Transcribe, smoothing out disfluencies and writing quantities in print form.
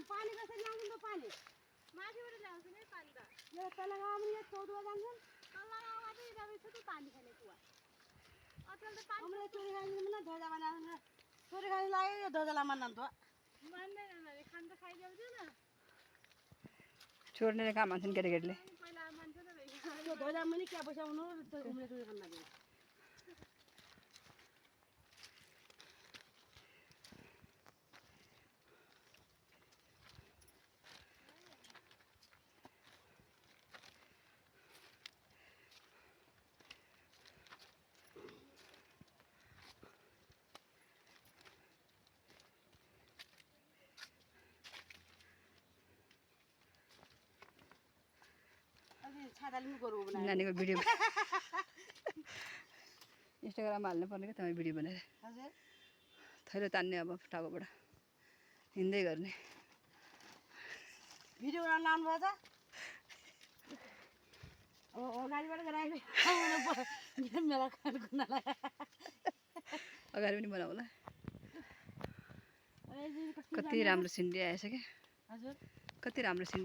पानी कसरी ल्याउँछ त पानी माथिबाट ल्याउँछ नि पानी त यो तल गाउँमा नि 14 जान्छन् तल गाउँमा चाहिँ रवि छ त पानी खाने कुवा अचल त पानी हामीले चोरी खाने न ध्वजा बनाउन चोरी खाने लाग्यो यो ध्वजालाई मान्दैन त मान्दैन नि खान त खाइदिउँछ न छोड्ने काम हान्छन् केटाकेटीले पहिला मान्छ त यो ध्वजा पनि क्या बसाउनु त हामीले चोरी खान लाग्यो नानीको भिडियो इन्स्टाग्राममा हाल्नु पर्ने क्या तपाईँ भिडियो बनाएर हजुर थैलो तान्ने अब टाउकोबाट हिँड्दै गर्ने भिडियो बनाउन लाउनु भयो त अब अगाडिबाट गराएको मेला खानुलाई अगाडि पनि बनाउँला कति राम्रो सिनरी आएछ क्या हजुर कति राम्रो सिन